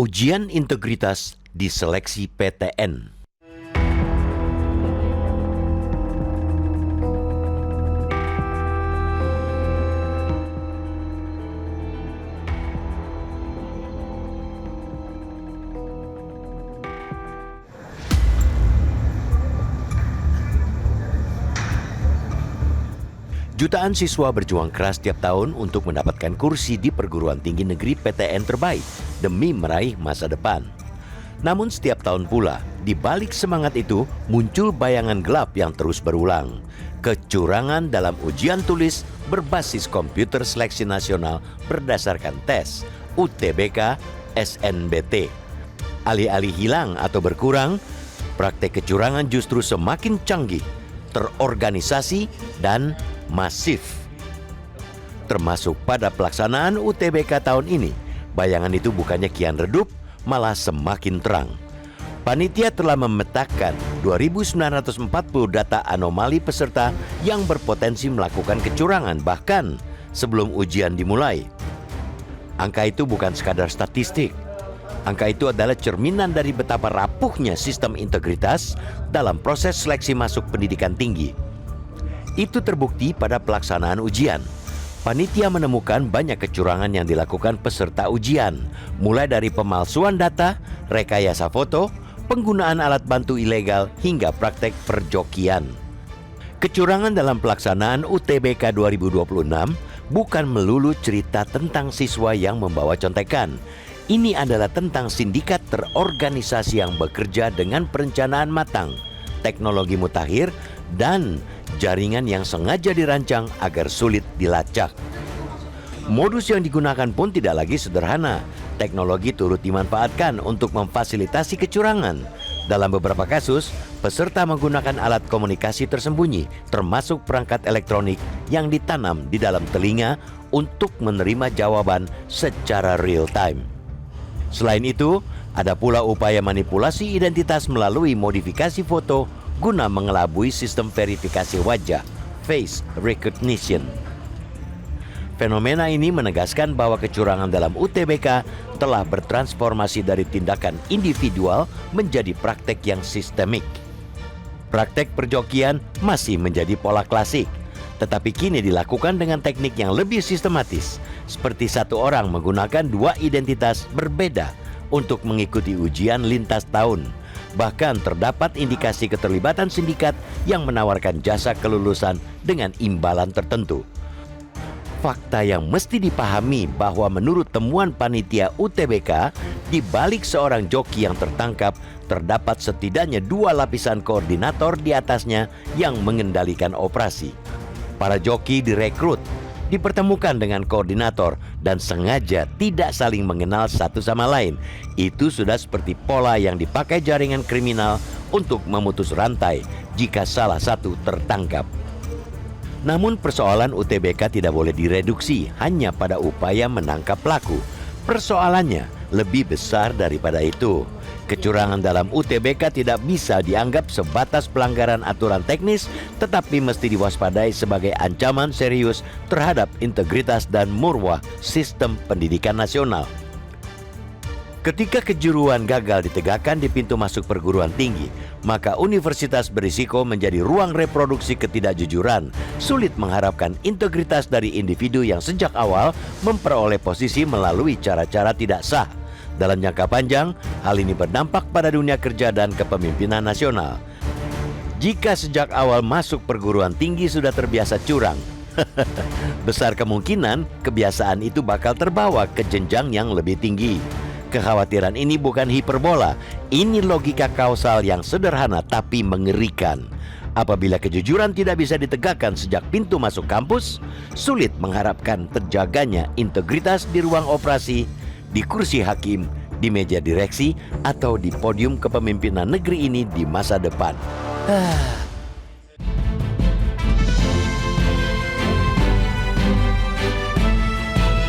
Ujian integritas di seleksi PTN. Jutaan siswa berjuang keras tiap tahun untuk mendapatkan kursi di perguruan tinggi negeri PTN terbaik demi meraih masa depan. Namun setiap tahun pula, di balik semangat itu muncul bayangan gelap yang terus berulang. Kecurangan dalam ujian tulis berbasis komputer seleksi nasional berdasarkan tes UTBK SNBT. Alih-alih hilang atau berkurang, praktek kecurangan justru semakin canggih, terorganisasi, dan masif. Termasuk pada pelaksanaan UTBK tahun ini, bayangan itu bukannya kian redup, malah semakin terang. Panitia telah memetakan 2.940 data anomali peserta yang berpotensi melakukan kecurangan bahkan sebelum ujian dimulai. Angka itu bukan sekadar statistik. Angka itu adalah cerminan dari betapa rapuhnya sistem integritas dalam proses seleksi masuk pendidikan tinggi. Itu terbukti pada pelaksanaan ujian. Panitia menemukan banyak kecurangan yang dilakukan peserta ujian, mulai dari pemalsuan data, rekayasa foto, penggunaan alat bantu ilegal, hingga praktek perjokian. Kecurangan dalam pelaksanaan UTBK 2026 bukan melulu cerita tentang siswa yang membawa contekan. Ini adalah tentang sindikat terorganisasi yang bekerja dengan perencanaan matang, teknologi mutakhir, dan jaringan yang sengaja dirancang agar sulit dilacak. Modus yang digunakan pun tidak lagi sederhana. Teknologi turut dimanfaatkan untuk memfasilitasi kecurangan. Dalam beberapa kasus, peserta menggunakan alat komunikasi tersembunyi, termasuk perangkat elektronik yang ditanam di dalam telinga untuk menerima jawaban secara real time. Selain itu, ada pula upaya manipulasi identitas melalui modifikasi foto guna mengelabui sistem verifikasi wajah, face recognition. Fenomena ini menegaskan bahwa kecurangan dalam UTBK telah bertransformasi dari tindakan individual menjadi praktek yang sistemik. Praktek perjokian masih menjadi pola klasik, tetapi kini dilakukan dengan teknik yang lebih sistematis, seperti satu orang menggunakan dua identitas berbeda untuk mengikuti ujian lintas tahun. Bahkan terdapat indikasi keterlibatan sindikat yang menawarkan jasa kelulusan dengan imbalan tertentu. Fakta yang mesti dipahami bahwa menurut temuan panitia UTBK, di balik seorang joki yang tertangkap, terdapat setidaknya 2 lapisan koordinator di atasnya yang mengendalikan operasi. Para joki direkrut, dipertemukan dengan koordinator, dan sengaja tidak saling mengenal satu sama lain. Itu sudah seperti pola yang dipakai jaringan kriminal untuk memutus rantai jika salah satu tertangkap. Namun persoalan UTBK tidak boleh direduksi hanya pada upaya menangkap pelaku. Persoalannya lebih besar daripada itu. Kecurangan dalam UTBK tidak bisa dianggap sebatas pelanggaran aturan teknis, tetapi mesti diwaspadai sebagai ancaman serius terhadap integritas dan marwah sistem pendidikan nasional. Ketika kejuruan gagal ditegakkan di pintu masuk perguruan tinggi, maka universitas berisiko menjadi ruang reproduksi ketidakjujuran. Sulit mengharapkan integritas dari individu yang sejak awal memperoleh posisi melalui cara-cara tidak sah. Dalam jangka panjang, hal ini berdampak pada dunia kerja dan kepemimpinan nasional. Jika sejak awal masuk perguruan tinggi sudah terbiasa curang, besar kemungkinan kebiasaan itu bakal terbawa ke jenjang yang lebih tinggi. Kekhawatiran ini bukan hiperbola, ini logika kausal yang sederhana tapi mengerikan. Apabila kejujuran tidak bisa ditegakkan sejak pintu masuk kampus, sulit mengharapkan terjaganya integritas di ruang operasi, di kursi hakim, di meja direksi, atau di podium kepemimpinan negeri ini di masa depan.